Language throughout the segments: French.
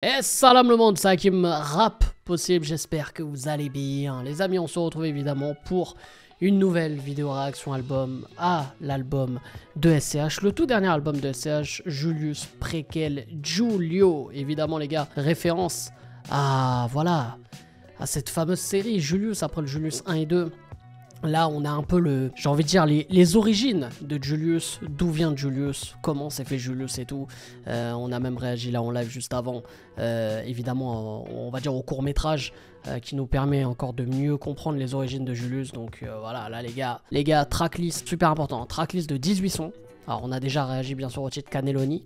Et salam le monde, c'est Hakim Rap Possible, j'espère que vous allez bien. Les amis, on se retrouve évidemment pour une nouvelle vidéo réaction album à l'album de SCH, le tout dernier album de SCH, Julius Préquel Julio. Évidemment les gars, référence à, voilà, à cette fameuse série Julius, après le Julius 1 et 2. Là, on a un peu le, j'ai envie de dire, les origines de Julius, d'où vient Julius, comment s'est fait Julius et tout. On a même réagi là en live juste avant, évidemment, on va dire au court-métrage, qui nous permet encore de mieux comprendre les origines de Julius. Donc voilà, là les gars, tracklist, super important, tracklist de 18 sons. Alors on a déjà réagi bien sûr au titre Cannelloni.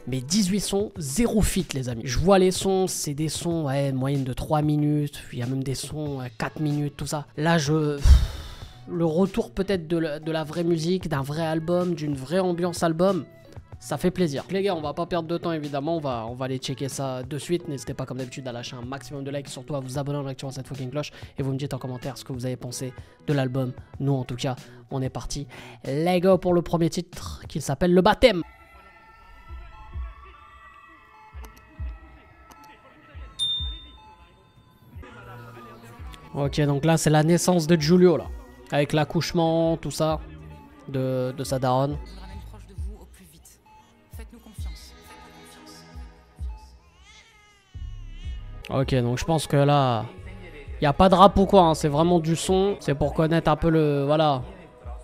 Mais 18 sons, 0 feat les amis. Je vois les sons, c'est des sons, ouais, moyenne de 3 minutes. Il y a même des sons 4 minutes, tout ça. Là, le retour peut-être de la vraie musique, d'un vrai album, d'une vraie ambiance album, ça fait plaisir. Donc, les gars, on va pas perdre de temps évidemment, on va aller checker ça de suite. N'hésitez pas comme d'habitude à lâcher un maximum de likes, surtout à vous abonner en activant cette fucking cloche. Et vous me dites en commentaire ce que vous avez pensé de l'album. Nous en tout cas, on est parti. Les gars, pour le premier titre qui s'appelle Le Baptême. Ok, donc là c'est la naissance de Julio là, avec l'accouchement, tout ça, de sa daronne. Ok, donc je pense que là, il n'y a pas de rap ou quoi, hein, c'est vraiment du son, c'est pour connaître un peu le, voilà,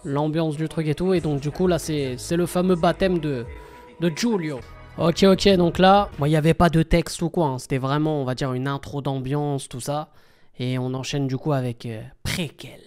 l'ambiance du truc et tout, et donc du coup là c'est le fameux baptême de Julio. Ok, donc là, il n'y avait pas de texte ou quoi, hein, c'était vraiment, on va dire, une intro d'ambiance, tout ça, et on enchaîne du coup avec Préquel.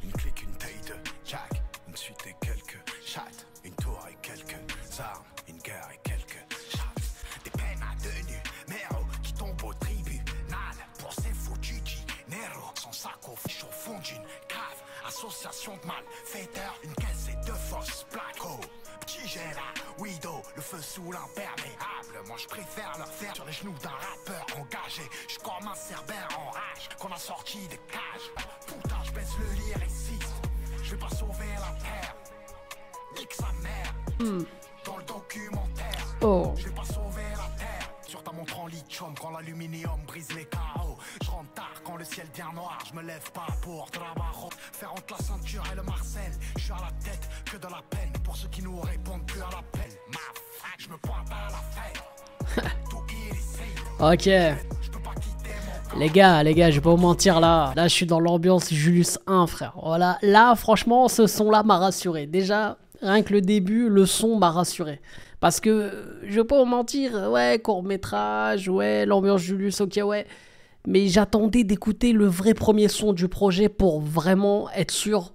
Une clique, une taille de Jack, une suite et quelques chattes, une tour et quelques armes, une guerre et quelques chattes, des peines à deux numéros qui tombent au tribunal pour ces foutus dinero. Son sac au fiche au fond d'une cave, association de malfaiteurs, une caisse et deux fausses plaques. Oh, petit Gérard, Widow, le feu sous l'imperméable. Moi je préfère leur faire sur les genoux d'un rappeur engagé. Je comme un cerbère en rage qu'on a sorti des cages. Putain, je baisse le lyricisme, je vais pas sauver la terre. Nique sa mère, dans le documentaire. Oh. Je vais pas sauver la terre. Sur ta montre en lithium, quand l'aluminium brise les carreaux. Je rentre tard quand le ciel devient noir, je me lève pas pour trabajo. Faire entre la ceinture et le Marcel, je suis à la tête que de la peine. Pour ceux qui nous répondent plus à l'appel, ma femme, je me pointe à la fête. Tout illicite. Ok. Les gars, je vais pas vous mentir là. Là, je suis dans l'ambiance Julius 1, frère. Voilà. Là, franchement, ce son-là m'a rassuré. Déjà, rien que le début, le son m'a rassuré. Parce que, je vais pas vous mentir, ouais, court-métrage, ouais, l'ambiance Julius, ok, ouais. Mais j'attendais d'écouter le vrai premier son du projet pour vraiment être sûr.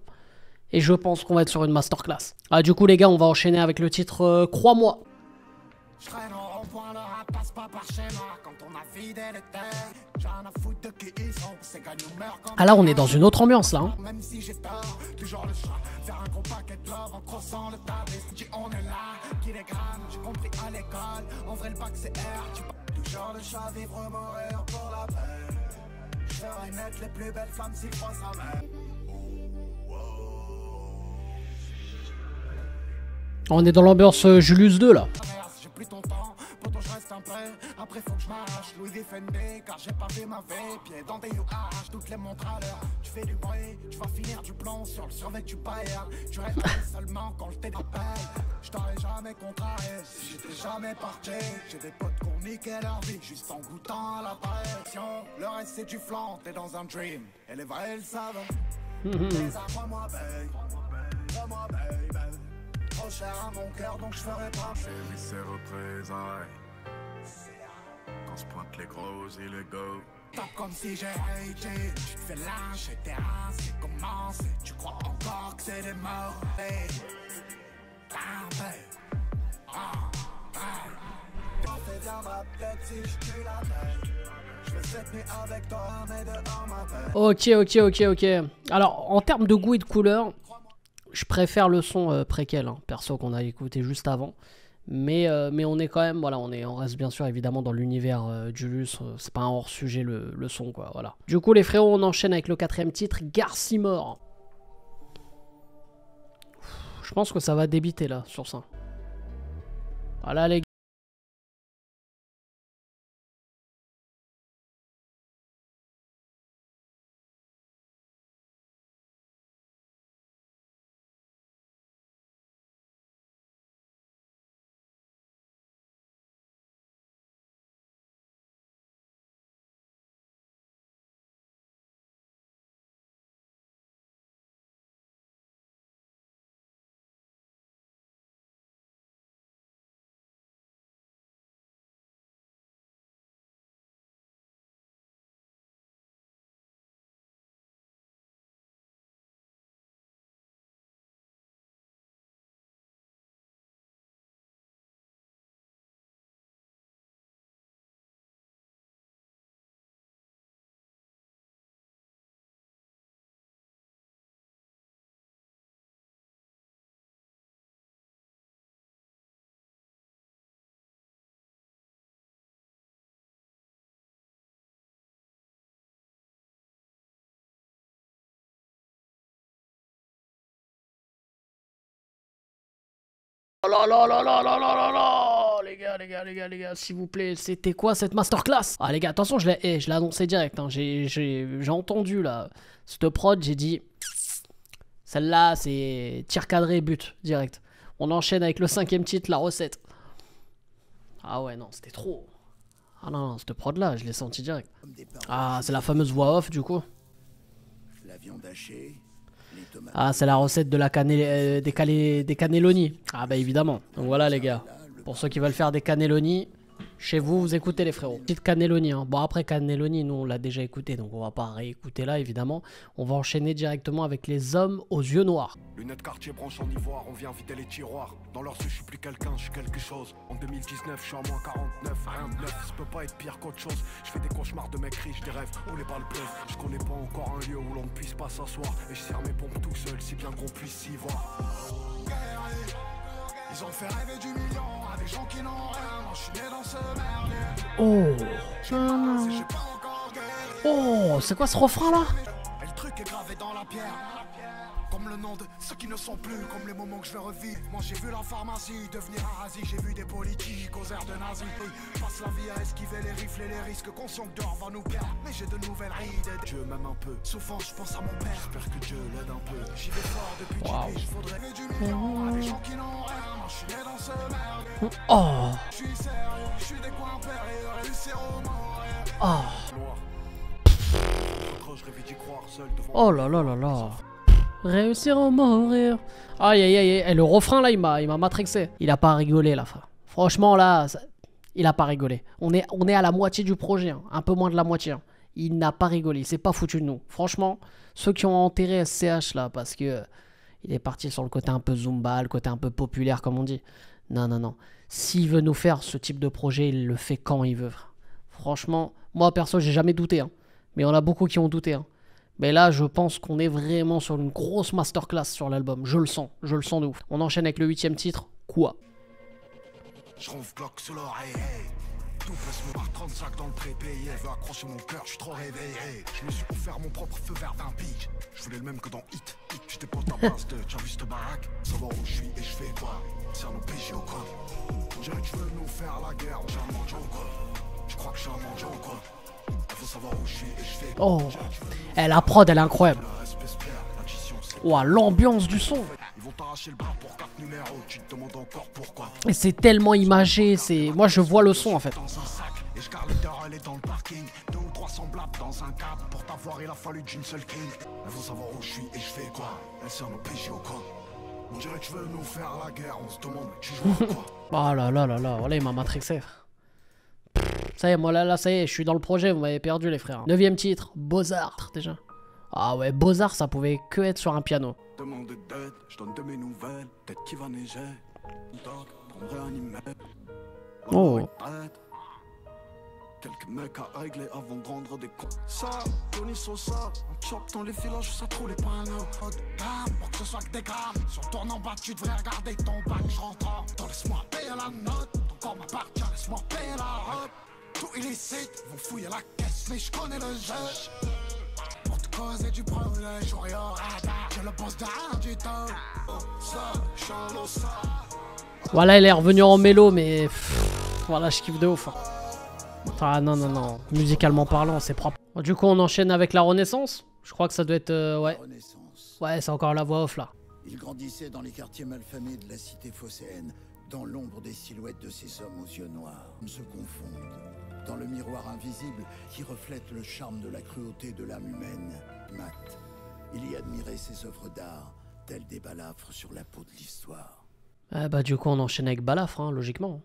Et je pense qu'on va être sur une masterclass. Ah, du coup, les gars, on va enchaîner avec le titre Crois-moi. Je traîne en rond-point, le rap passe pas par schéma. Quand on a fidèle et terre, j'en ai foutre de qui ils sont. C'est gagne ou meurt quand. Ah là, on est dans une autre ambiance là. Hein. Même si j'ai tort, toujours le choix. Faire un gros paquet de love en crossant le tablé. Dis on est là, qui les grammes, j'ai compris à l'école. En vrai, le bac c'est R. Toujours le choix, vivre ou mourir pour la paix. Je ferai naître les plus belles flammes s'il croit sa mère. On est dans l'ambiance Julius 2 là. J'ai plus ton temps, pourtant je reste un peu. Après faut que je m'arrache, Louis Vuitton, car j'ai pas fait ma vie. Pieds dans des UH, toutes les montres à l'heure. Tu fais du bruit, tu vas finir du plomb sur le survêt du Bayern. Tu restes seulement quand le t'ai appelle. Je t'aurais jamais contrarié, si j'étais jamais parti. J'ai des potes qu'on niquait leur vie, juste en goûtant à la pression. Le reste c'est du flan, t'es dans un dream. Et les vrais ils savent. Les crois-moi babe, crois-moi babe. Trop cher à mon cœur donc je ferai pas. J'ai mis ses représailles. Quand se pointent les gros et les go. Top comme si j'ai haté. Tu te fais lâcher tes reins, c'est commencé. Tu crois encore que c'est des morts. Fais bien ma tête si je tue la tête. Je vais cette nuit avec toi mais dehors ma bête. Ok. Alors, en termes de goût et de couleur, je préfère le son Préquel, hein, perso qu'on a écouté juste avant. Mais on est quand même, voilà, on reste bien sûr évidemment dans l'univers Julius. C'est pas un hors-sujet le son, quoi, voilà. Du coup, les frérots, on enchaîne avec le 4ème titre, Garcimore. Je pense que ça va débiter là, sur ça. Voilà, les gars. là là là là là là là là. Les gars, s'il vous plaît, c'était quoi cette masterclass? Ah les gars, attention, je l'ai annoncé direct, hein. J'ai entendu là, cette prod, j'ai dit, celle-là, c'est tir cadré, but, direct. On enchaîne avec le 5e titre, la recette. Ah ouais, non, c'était trop. Ah non, cette prod là, je l'ai senti direct. Ah, c'est la fameuse voix off du coup. Ah, c'est la recette de la des cannelloni. Ah bah évidemment. Donc voilà les gars. Pour ceux qui veulent faire des cannelloni, chez vous, vous écoutez les frérots. Petite cannelloni, hein. Bon après cannelloni, nous on l'a déjà écouté, donc on va pas réécouter là évidemment. On va enchaîner directement avec les hommes aux yeux noirs. Lunettes quartier branche en ivoire, on vient vider les tiroirs. Dans leur yeux je suis plus quelqu'un, je suis quelque chose. En 2019 je suis à moins 49, rien de neuf, ça peut pas être pire qu'autre chose. Je fais des cauchemars de mecs riches, des rêves où les balles pleuvent. Je connais pas encore un lieu où l'on ne puisse pas s'asseoir. Et je serre mes pompes tout seul, si bien qu'on puisse s'y voir. Ils ont fait rêver du million à des gens qui n'ont rien. Moi je suis né dans ce merdier. Oh, c'est quoi ce refrain là? Et le truc est gravé dans la pierre. Comme le nom de ceux qui ne sont plus, comme les moments que je vais revivre. Moi j'ai vu la pharmacie devenir un rasi, j'ai vu des politiques aux airs de nazis. Passe la vie à esquiver les rifles et les risques, conscient que dehors va nous perdre. Mais j'ai de nouvelles rides et Dieu m'aime un peu. Souvent je pense à mon père, j'espère que Dieu l'aide un peu. J'y vais fort depuis que je faudrait du million à des gens qui n'ont rien. Moi je suis né dans ce merde. Oh. Je suis sérieux, je suis des coins périlleux, réussir au mourir. Oh. Je rêvais d'y croire seul devant. Oh là là là là. Réussir ou mourir. Aïe aïe aïe. Et le refrain là, il m'a matrixé. Il a pas rigolé là, frère. Franchement là, il a pas rigolé. On est à la moitié du projet, hein. Un peu moins de la moitié. Hein. Il n'a pas rigolé. Il s'est pas foutu de nous. Franchement, ceux qui ont enterré SCH là, parce que il est parti sur le côté un peu Zumba, le côté un peu populaire comme on dit. Non, non, non. S'il veut nous faire ce type de projet, il le fait quand il veut. Franchement, moi perso, j'ai jamais douté. Hein. Mais il y en a beaucoup qui ont douté. Hein. Mais là, je pense qu'on est vraiment sur une grosse masterclass sur l'album. Je le sens de ouf. On enchaîne avec le 8e titre, Quoi. Je ronfle Glock sous l'oreille. Tout peut se me par 35 dans le prépayé. Veut accrocher mon cœur, je suis trop réveillé. Je me suis offert mon propre feu vert d'un pic. Je voulais le même que dans Hit. J'étais pas ta base de t'as vu cette baraque. Savoir où je suis et je fais quoi. C'est un OPJ ou quoi. On dirait que tu veux nous faire la guerre. J'ai un manjo ou quoi. Je crois que je suis un manjo ou quoi. Faut savoir où je suis et je fais quoi. Oh, la prod, elle est incroyable. Ouah, l'ambiance du son. Ils vont t'arracher le bras pour 4 numéros. Tu te demandes encore pourquoi. Et c'est tellement imagé, c'est... Moi, je vois le son, en fait. Dans un sac, et je garde l'heure, elle est dans le parking. 2 ou 3 semblables dans un cadre. Pour t'avoir, il a fallu d'une seule king. Elle veut savoir où je suis et je fais quoi. Elle sert nos PJ ou quoi. On dirait que tu veux nous faire la guerre. On se demande, tu joues à quoi. Oh là là là là, voilà, il m'a matrixé. Ça y est, moi là, ça y est, je suis dans le projet, vous m'avez perdu les frères. 9e titre, Beaux-Arts, déjà. Ah ouais, Beaux-Arts, ça pouvait que être sur un piano. Demande d'aide, je donne de mes nouvelles. Peut-être qu'il va neiger. Prendrai un email. Oh. Quelques mecs à régler avant de rendre des comptes. Ça, Tony Sosa, on chope dans les villages, ça trouve les panneaux. Pour que ce soit que des grammes. Sur ton en bas, tu devrais regarder ton bac. Je rentre dans laisse-moi payer la note. Ton corps m'appartient, laisse-moi payer la robe. Tout illicite, vont fouiller la caisse, mais je connais le jeu. Pour te causer du problème, j'aurai au radar. Je le boss de rien du tout. Oh, ça, Charles, ça. Voilà, il est revenu en mélo, mais... Pff, voilà, je kiffe de ouf. Ah non, non, non. Musicalement parlant, c'est propre. Du coup, on enchaîne avec la Renaissance. Je crois que ça doit être... ouais. Ouais, c'est encore la voix off, là. Il grandissait dans les quartiers malfamés de la cité phocéenne, dans l'ombre des silhouettes de ces hommes aux yeux noirs. Ils se confondent dans le miroir invisible qui reflète le charme de la cruauté de l'âme humaine. Matt, il y admirait ses œuvres d'art, telles des balafres sur la peau de l'histoire. Ah bah du coup, on enchaîne avec Balafre, hein, logiquement.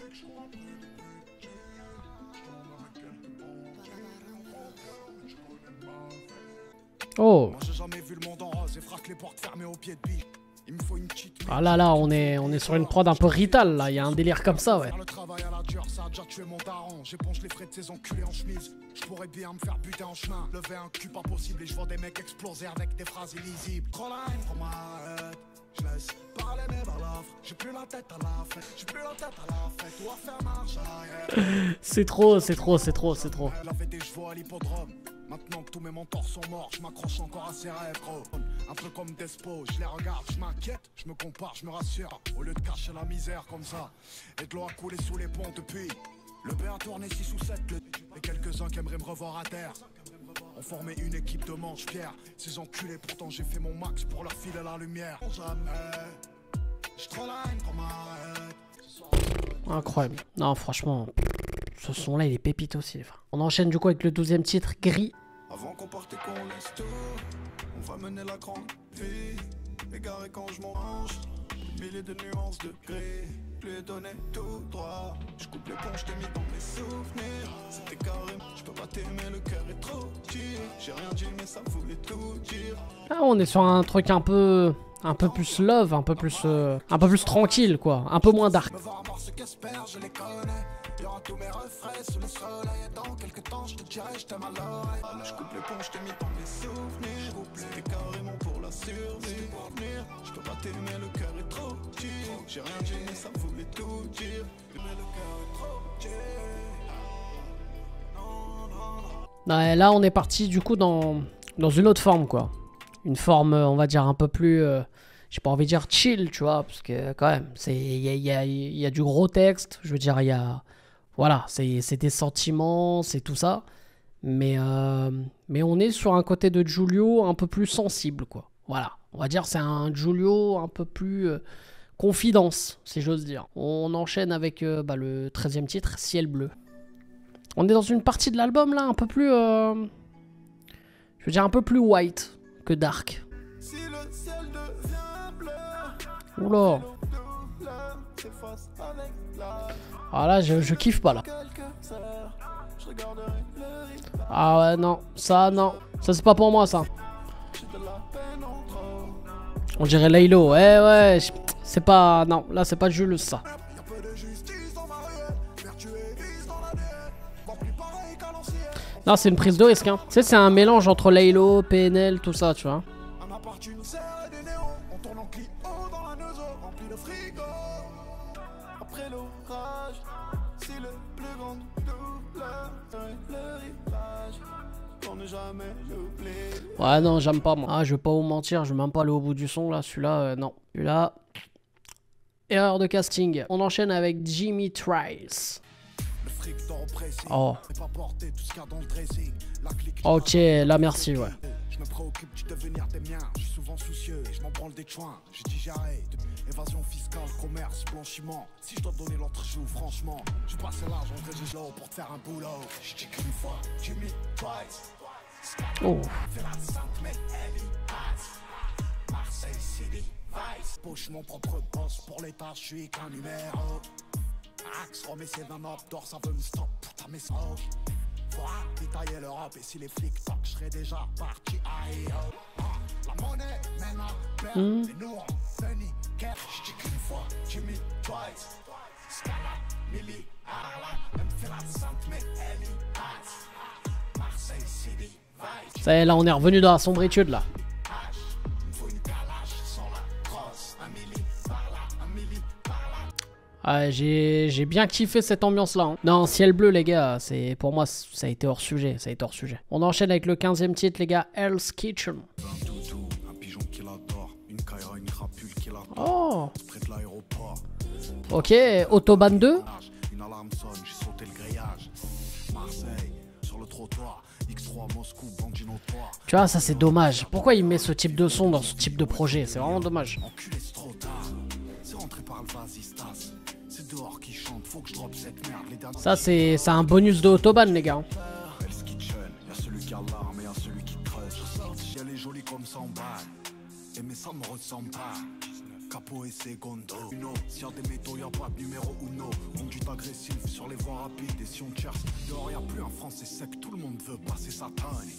Oh. Moi j'ai jamais vu le monde en rose et frappe les portes fermées au pied de biche. Il me faut une petite... Ah là là, on est sur une prod un peu Rital, là. Il y a un délire comme ça, ouais. Faire le travail à la dure, ça a déjà tué mon daron. J'éponge les frais de ces enculés en chemise. Je pourrais bien me faire buter en chemin. Lever un cul pas possible et je vois des mecs exploser avec des phrases illisibles. Trop line pour ma head. Je laisse parler mes balafres. J'ai plus la tête à la fête. J'ai plus la tête à la fête. Ou à faire marche arrière. C'est trop, c'est trop, c'est trop, c'est trop. Elle avait des chevaux à l'hippodrome. Maintenant que tous mes mentors sont morts, je m'accroche encore à ces rêves, gros. Un peu comme Despo, je les regarde, je m'inquiète, je me compare, je me rassure. Au lieu de cacher la misère comme ça, et de l'eau a coulé sous les ponts depuis. Le B a tourné 6 ou 7, et quelques-uns qui aimeraient me revoir à terre. On formait une équipe de manche-pierre. Ces enculés, pourtant j'ai fait mon max pour leur filer la lumière. Jamais, je trop la haine qu'on m'arrête. Incroyable. Non, franchement, ce son-là, il est pépite aussi. On enchaîne du coup avec le 12e titre, Gris. Avant qu'on parte et qu'on laisse tout, on va mener la grande vie. Égaré quand je mange, milliers de nuances de gris. Je lui ai donné tout droit. Je coupe les ponts, je t'ai mis dans mes souvenirs. C'était carré, je peux pas t'aimer, le cœur est trop petit. J'ai rien dit, mais ça voulait tout dire. Là, on est sur un truc un peu plus love, un peu plus tranquille, quoi. Un peu moins dark. Me voir voir ce qu'espère, je les connais. Y'aura tous mes refrains sous le soleil. Et dans quelques temps, je te dirai, je t'aime à l'oreille. Je coupe les ponts, je t'ai mis dans mes souvenirs. C'était carrément pour la survie. Je peux pas t'aimer, le cœur est trop petit. J'ai rien dit, mais ça voulait tout dire. Mais le cœur est trop petit. Ouais, là, on est parti du coup dans une autre forme, quoi. Une forme, on va dire, un peu plus... j'ai pas envie de dire chill, tu vois, parce que quand même, il y a du gros texte. Je veux dire, il y a... Voilà, c'est des sentiments, c'est tout ça. Mais on est sur un côté de Giulio un peu plus sensible, quoi. Voilà, on va dire c'est un Giulio un peu plus confidence, si j'ose dire. On enchaîne avec le 13e titre, Ciel bleu. On est dans une partie de l'album, là, un peu plus... je veux dire, un peu plus white que dark. Si le ciel devient bleu, Oula. s'efface avec la Ah là, je kiffe pas, là. quelques heures, je regarderai le rythme. Ah ouais, non. Ça, c'est pas pour moi, ça. J'ai de la peine en trop. On dirait Laylo. Ouais, c'est pas... Non, là, c'est pas Jules, ça. Y'a peu de justice dans ma ruelle, vertu et vice dans la nuée. Bon, plus pareil qu'à l'ancienne. Non, c'est une prise de risque, hein. Tu sais, c'est un mélange entre Laylo, PNL, tout ça, tu vois. Un appart, une serre et des néons. On tourne en Clio dans la neuzo, rempli de frigo. Après l'orage, si le plus grand douleur serait le rivage, pour ne jamais l'oublier. Ouais, non, j'aime pas, moi. Ah, je vais pas vous mentir, je vais même pas aller au bout du son, là. Celui-là, non. Celui-là... Erreur de casting. On enchaîne avec Jimmy Trice. Le fric dort au pressing. Oh. Et pas porter tout ce qu'il y a dans le dressing. La clique. Ok, là, merci, ouais. Je me préoccupe du devenir des miens. Je suis souvent soucieux et je m'en branle des chouins. J'ai dit j'arrête. Évasion fiscale, commerce, blanchiment. Si je dois donner l'autre, je joue franchement. Je passe l'argent que j'ai là pour te faire un boulot. Je dis qu'une fois, Jimmy Twice. Oh. Fais la sainte, mais elle y passe. Marseille City Vice. Poche mon propre boss. Pour l'état, je suis qu'un numéro. Axe, remets ses 20 notes d'or, ça veut me stop pour ta message. Faut détailler l'Europe et si les flics toquent, je serais déjà parti à EO. La monnaie mène à perdre et nous on fait nickel. Je dis qu'une fois, Jimmy Twice. Scala, Millie, Arla, elle me fait la sainte mais elle y passe. Marseille City Vice. Ça y est, là, on est revenu dans la sombritude, là. Faut une calage sans la crosse. Un milli par là, un milli par là. Ah, j'ai bien kiffé cette ambiance-là. Hein. Non, Ciel bleu, les gars, c'est pour moi, ça a été hors sujet. Ça a été hors sujet. On enchaîne avec le 15e titre, les gars, Hell's Kitchen. Un toutou, un pigeon qui l'adore. Une caïra, une crapule qui l'adore. Oh. Près de l'aéroport. Ok, Autobahn 2. Une alarme sonne, j'ai sauté le grillage. Marseille, sur le trottoir. X3 Moscou, bandit notoire. Tu vois, ça c'est dommage. Pourquoi il met ce type de son dans ce type de projet? C'est vraiment dommage. Enculé, c'est trop tard. C'est rentré par le vasistas. C'est dehors qui chante, faut que je drop cette merde. Les derniers. Ça c'est un bonus de Autobahn, les gars. Hell's Kitchen, y'a celui qui a l'arme et y'a celui qui creuse. Elle est jolie comme 100 balles. Mais ça me ressemble pas. Capo et Segundo. S'il y a des métaux, y'a pas de numéro uno. Conduite agressive sur les voies rapides. Et si on cherche, dehors y'a plus un français sec. Tout le monde veut passer sa taille.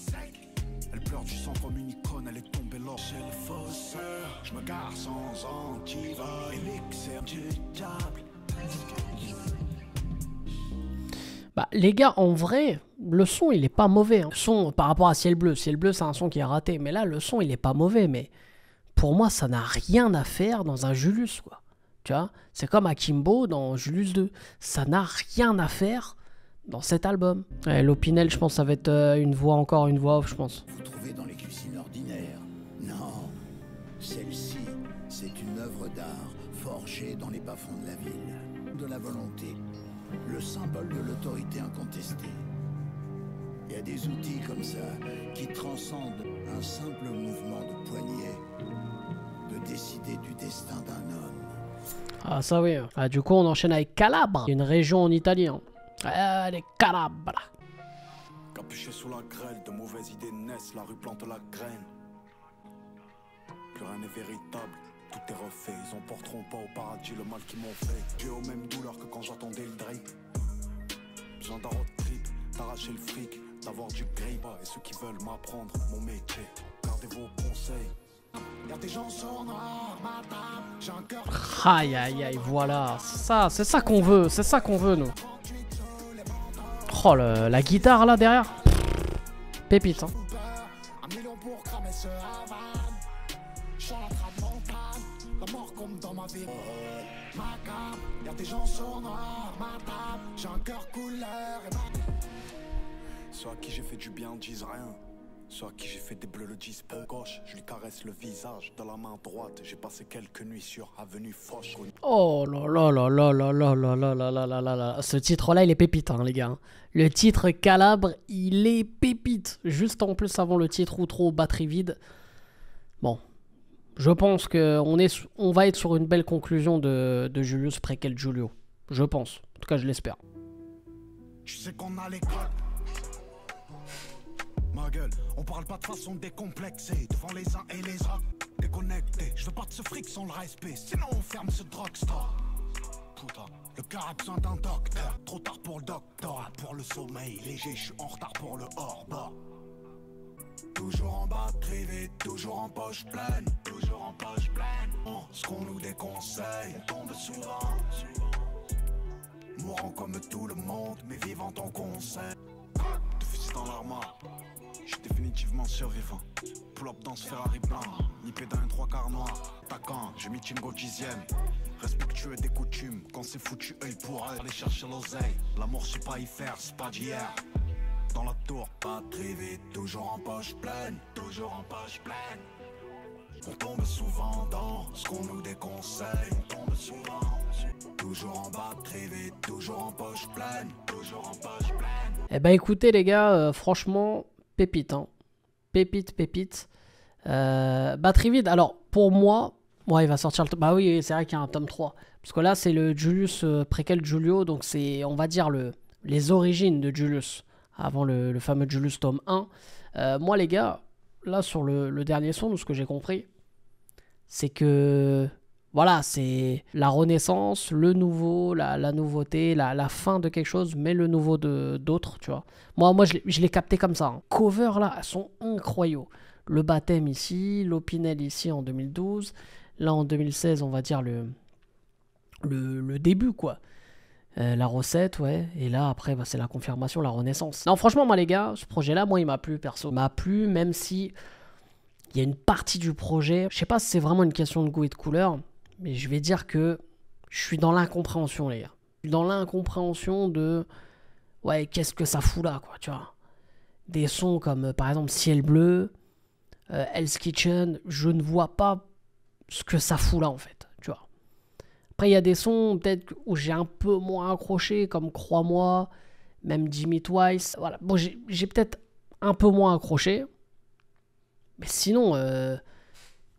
Elle pleure du sang comme une icône. Elle est tombée là chez le fosseur. Je me gare sans antivol. Élixir du diable. Bah les gars, en vrai, le son il est pas mauvais. Hein. Le son par rapport à Ciel bleu. Ciel bleu c'est un son qui est raté. Mais là le son il est pas mauvais. Mais pour moi ça n'a rien à faire dans un Julius quoi. Tu vois, c'est comme Akimbo dans Julius 2. Ça n'a rien à faire dans cet album. Ouais, Lopinel, je pense ça va être encore une voix off, je pense. Vous trouvez dans les cuisines ordinaires. Non, celle-ci, c'est une œuvre d'art forgée dans les bas-fonds de la ville. De la volonté, le symbole de l'autorité incontestée. Il y a des outils comme ça qui transcendent un simple mouvement de poignet, de décider du destin d'un homme. Ah ça oui. Ah, du coup on enchaîne avec Calabre, une région en Italie. Hein. Les Calabre. Capuché sous la grêle, de mauvaises idées naissent, la rue plante la graine. Plus rien n'est véritable, tout est refait. Ils emporteront pas au paradis le mal qu'ils m'ont fait. J'ai aux mêmes douleurs que quand j'attendais le drip. Besoin d'un road trip, d'arracher le fric, d'avoir du grip. Et ceux qui veulent m'apprendre mon métier, gardez vos conseils. Y'a des gens sournois, ma table, j'ai un cœur. Aïe aïe aïe, voilà. C'est ça qu'on veut, c'est ça qu'on veut nous. Oh la guitare là derrière. Pépite hein. Un million pour cramer ce Havane. J'suis en train de montagne, la mort comme dans ma vie. Ma cam, y'a des gens sournois, ma table, j'ai un cœur couleur et ma... Ceux à qui j'ai fait du bien disent rien. Ceux à qui j'ai fait des bleus le disent peu. Gauche, je lui caresse le visage. De la main droite, j'ai passé quelques nuits sur Avenue Foch. Oh là là là là là là là là là là là là là. Ce titre là il est pépite hein les gars. Le titre Calabre il est pépite. Juste en plus avant le titre Outro batterie vide. Bon. Je pense on va être sur une belle conclusion de Julius préquel Giulio. Je pense. En tout cas je l'espère. Tu sais qu'on a l'école. Ma gueule, on parle pas de façon décomplexée devant les uns et les autres. Déconnecté, je veux pas de ce fric sans le respect, sinon on ferme ce drugstore. Putain, le cœur a besoin d'un docteur. Trop tard pour le doctorat, pour le sommeil léger, je suis en retard pour le hors-bas. Toujours en bas, privé, toujours en poche pleine, toujours en poche pleine. Ce qu'on nous déconseille, on tombe souvent. Mourant comme tout le monde, mais vivant ton conseil. De fusil dans l'armoire, je suis définitivement survivant. Pull-up dans ce Ferrari blanc, nippé d'un 3/4 noir. Attaquant, je meeting au 10ème. Respectueux des coutumes, quand c'est foutu œil pour œil. Aller chercher l'oseille, l'amour je sais pas y faire, c'est pas d'hier. Dans la tour, pas très vite, toujours en poche pleine, toujours en poche pleine. On tombe souvent dans ce qu'on nous déconseille, on tombe souvent. Toujours en bas, très vite, toujours en poche pleine, toujours en poche pleine. Eh ben écoutez les gars, franchement, pépite hein. Pépite. Batterie vide, alors pour moi, il va sortir le tome. Bah oui, c'est vrai qu'il y a un tome 3. Parce que là, c'est le Julius préquel Giulio, donc c'est, on va dire, les origines de Julius. Avant le fameux Julius tome 1. Moi les gars, là sur le dernier son, de ce que j'ai compris, c'est que voilà, c'est la renaissance, le nouveau, la nouveauté, la fin de quelque chose, mais le nouveau d'autres, tu vois. Moi je l'ai capté comme ça. Hein. Cover là, elles sont incroyables. Le baptême ici, l'Opinel ici en 2012. Là en 2016, on va dire le début quoi. La recette, ouais. Et là, après, bah, c'est la confirmation, la renaissance. Non, franchement, moi, les gars, ce projet-là, moi, il m'a plu, perso. Il m'a plu, même si il y a une partie du projet. Je sais pas si c'est vraiment une question de goût et de couleur, mais je vais dire que je suis dans l'incompréhension, les gars. Je suis dans l'incompréhension de... Ouais, qu'est-ce que ça fout là, quoi, tu vois. Des sons comme, par exemple, Ciel Bleu, Hell's Kitchen, je ne vois pas ce que ça fout là, en fait, tu vois. Après, il y a des sons peut-être où j'ai un peu moins accroché, comme Crois-moi, même Jimmy Twice. Voilà. Bon, j'ai peut-être un peu moins accroché. Mais sinon,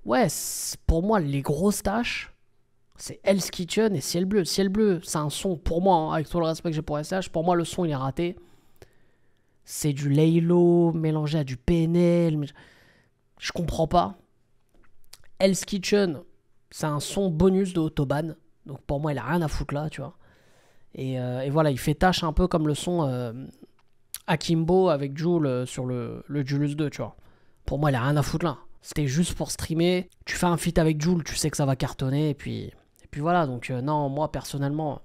ouais, pour moi, les grosses tâches, c'est Hell's Kitchen et Ciel Bleu. Ciel Bleu, c'est un son, pour moi, hein, avec tout le respect que j'ai pour SH, pour moi, le son, il est raté. C'est du Laylo mélangé à du PNL. Je comprends pas. Hell's Kitchen, c'est un son bonus de Autobahn. Donc pour moi, il a rien à foutre là, tu vois. Et voilà, il fait tâche un peu comme le son Akimbo avec Jul sur le Julius 2, tu vois. Pour moi, il a rien à foutre là. C'était juste pour streamer. Tu fais un feat avec Jul, tu sais que ça va cartonner. Et puis voilà, donc non, moi personnellement,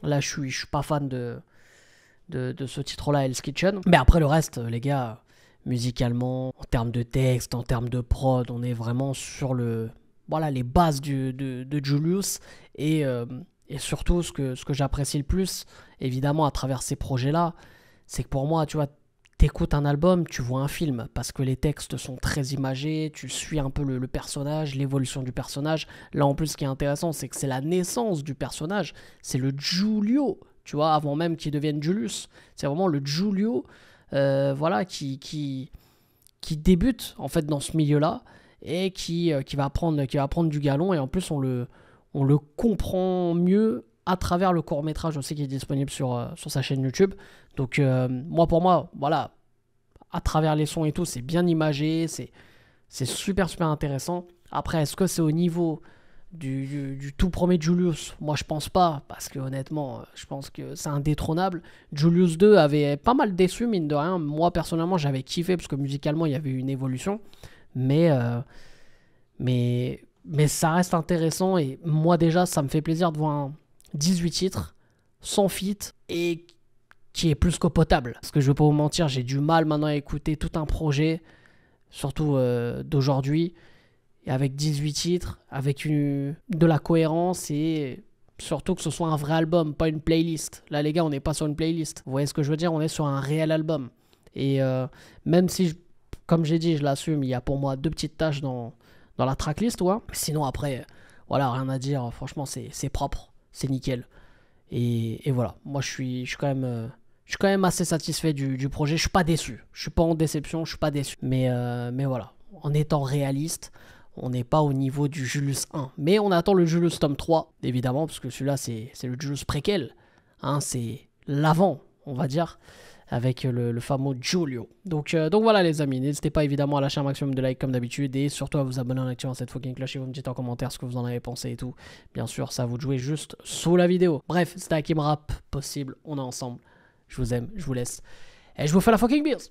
là, je suis pas fan de ce titre-là, Hell's Kitchen. Mais après le reste, les gars, musicalement, en termes de texte, en termes de prod, on est vraiment sur les bases de Julius. Et Et surtout, ce que j'apprécie le plus, évidemment, à travers ces projets-là, c'est que pour moi, tu vois, t'écoutes un album, tu vois un film, parce que les textes sont très imagés, tu suis un peu le personnage, l'évolution du personnage. Là, en plus, ce qui est intéressant, c'est que c'est la naissance du personnage, c'est le Giulio, tu vois, avant même qu'il devienne Julius. C'est vraiment le Giulio, voilà, qui débute, en fait, dans ce milieu-là, et qui va prendre du galon, et en plus, on le comprend mieux à travers le court-métrage aussi qui est disponible sur sa chaîne YouTube. Donc pour moi, voilà, à travers les sons et tout, c'est bien imagé, c'est super intéressant. Après, est-ce que c'est au niveau du tout premier Julius? Moi, je pense pas, parce que honnêtement, je pense que c'est indétrônable. Julius 2 avait pas mal déçu, mine de rien. Moi, personnellement, j'avais kiffé, parce que musicalement, il y avait une évolution. Mais ça reste intéressant, et moi, déjà, ça me fait plaisir de voir 18 titres, sans feat, et qui est plus que potable. Parce que je vais pas vous mentir, j'ai du mal maintenant à écouter tout un projet, surtout d'aujourd'hui, et avec 18 titres, avec de la cohérence, et surtout que ce soit un vrai album, pas une playlist. Là, les gars, on n'est pas sur une playlist. Vous voyez ce que je veux dire? On est sur un réel album. Et même si, comme j'ai dit, je l'assume, il y a pour moi 2 petites tâches dans la tracklist, ouais. Sinon, après, voilà, rien à dire. Franchement, c'est propre, c'est nickel. Et voilà, moi, je suis quand même assez satisfait du projet. Je suis pas déçu. Je suis pas en déception, je suis pas déçu. Mais voilà, en étant réaliste, on n'est pas au niveau du Julius 1. Mais on attend le Julius tome 3, évidemment, parce que celui-là, c'est le Julius préquel. Hein, c'est l'avant, on va dire, avec le fameux Giulio. Donc voilà, les amis, n'hésitez pas évidemment à lâcher un maximum de likes comme d'habitude, et surtout à vous abonner en activant cette fucking cloche, et vous me dites en commentaire ce que vous en avez pensé et tout. Bien sûr, ça à vous de jouer juste sous la vidéo. Bref, c'était Hakim Rap, possible, on est ensemble. Je vous aime, je vous laisse, et je vous fais la fucking bise.